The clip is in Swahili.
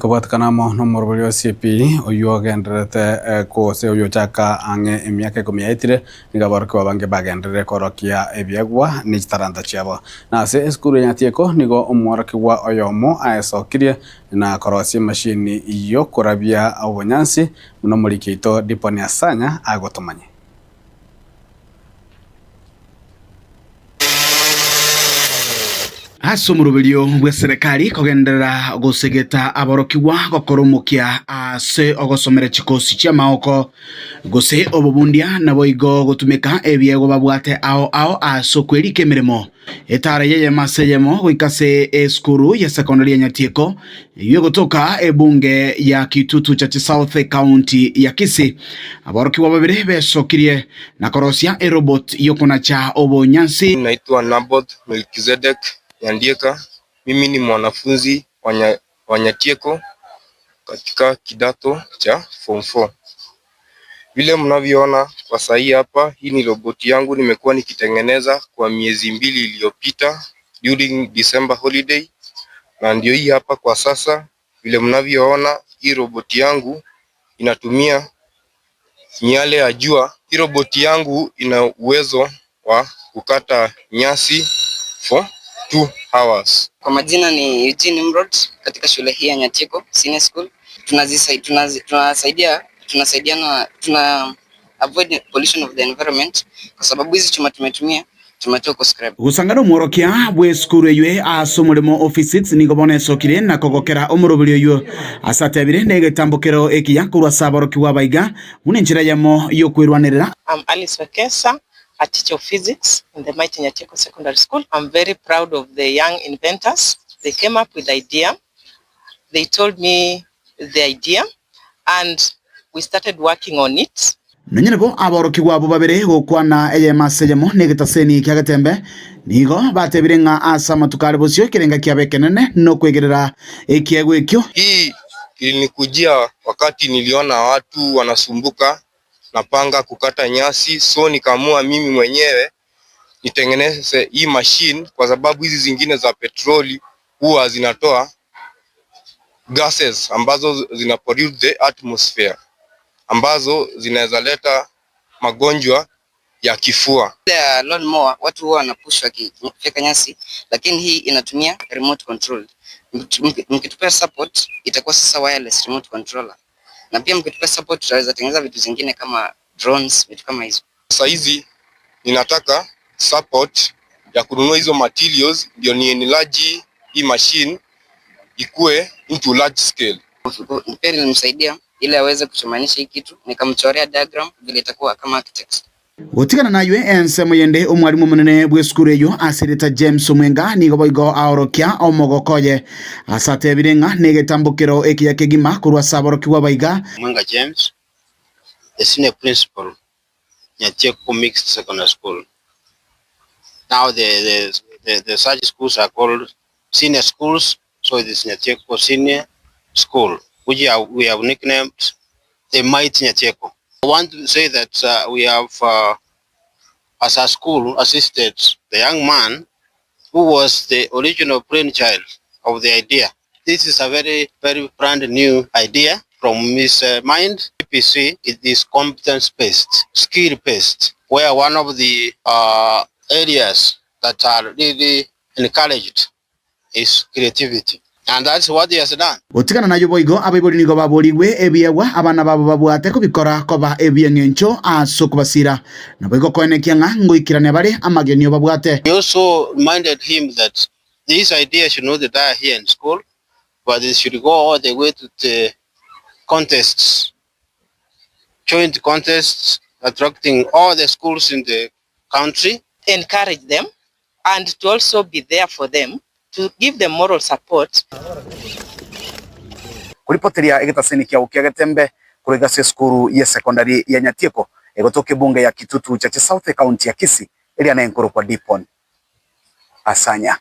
Kupatikana no morobori wa CP oyo genderete kose oyo chaka ange emyaka 10 nigabaruka babange bagendere korokia ebyagwa ni taranta chiabo na se eskuru nyatieko nigo omworaki wa oyomo aesokirie na korosia machine iyo korabia obonyansi muno mulikito diponi asanya agotomanye Asomurubelio bwa serikali kogendera gusegeta aborokiwa gokoromokia ase ogosomera chikosi chia maoko gose obobundia nabo igo gutumika ebyego babwate ao asokwerike mirimo etara yeye maseyemo goikase eskuru ya secondary ya Nyatieko iyo gotoka ebunge ya Kitutu cha South County ya Kisii aborokiwa babire besokirie na korosia robot yokona cha obonyansi. Naitwa Naboth Melkizedek Nyandieka. Mimi ni mwanafunzi wa Nyatieko katika kidato cha form 4. Vile mnavyoona kwa sahi hapa, hii ni roboti yangu nimekuwa nikitengeneza kwa miezi 2 iliyopita during December holiday, na ndio hii hapa kwa sasa. Vile mnavyoona hii roboti yangu inatumia miale ya jua. Hii roboti yangu ina uwezo wa kukata nyasi for 2 hours. Kwa majina ni Eugene Nimrod katika shule hii ya Nyatieko Senior School. Tunasaidiana tuna avoid pollution of the environment kwa sababu hizi chuma tumetumia tumetoka scrap. Gusangano mworokia bwe skuru ywe asomurimo offices nigobone sokire na kogokera omurobulio ywo asatebire negetambukero ekiyakurwa saborokiwa baiga munenjira yamo yokwirwanirira. I'm Alice Wekesa, a teacher of physics in the mighty Nyatieko Secondary School. I'm very proud of the young inventors. They came up with the idea. They told me the idea and we started working on it. Nanyinabo aborokiwa abo babire gokwana eye maseyemo negetaseni kyagatembe nigo batebire nga asa matukale bosio kirenga kyabekenene no kwegerera ekiego ekyo. Hii ilikujia wakati niliona watu wanasumbuka na panga kukata nyasi, so nikaamua mimi mwenyewe nitengeneze hii machine kwa sababu hizi zingine za petroli huwa zinatoa gases ambazo zina pollute the atmosphere ambazo zinaweza leta magonjwa ya kifua. Lawn mower watu huwa wanapushwa kifeka nyasi, lakini hii inatumia remote control. Mkitupea support itakuwa sasa wireless remote controller, na pia mkitupea support tutaweza tengeneza vitu zingine kama drones, vitu kama hizo. Sasa hizi ninataka support ya kununua hizo materials ndio ni enlarge hii machine ikue into large scale. Pia nilimsaidia ili aweze kuchamanisha hii kitu, nikamchorea diagram vile itakuwa kama architect. Gotigana nayo ensemo yende omwalimu munene bwe skuru eyo asirita James Omwenga nigo boigo aorokia omogokoye asatebire nga negetambukiro ekiya kegima kurwa saborokiwa baiga. Omwenga James, the senior principal Nyatieko Mixed Secondary School. Now the such schools are called senior schools, so it is Nyatieko Senior School, which we have nicknamed the Mighty Nyatieko. I want to say that we have, as a school, assisted the young man who was the original brainchild of the idea. This is a very, very brand new idea from his mind. PPC, it is competence-based, skill-based, where one of the areas that are really encouraged is creativity. And that's what he has done. Gotigana nayo boigo abaibori nigo baboriwe ebyagwa abana babo babwate kubikora koba ebyengencho asokubasira na boigo koenekia nga ngoikirane bare amagenyo babwate. He also reminded him that this idea should not die here in school, but it should go all the way to the contests, joint contests, attracting all the schools in the country. Encourage them and to also be there for them, to give them moral support. Kuripoteria egetaseni kya ukiagatembe kurega skuru ya secondary ya Nyatieko egotoke bunge ya Kitutu cha South County ya Kisii ili anayenkuru kwa Dipon Asanya.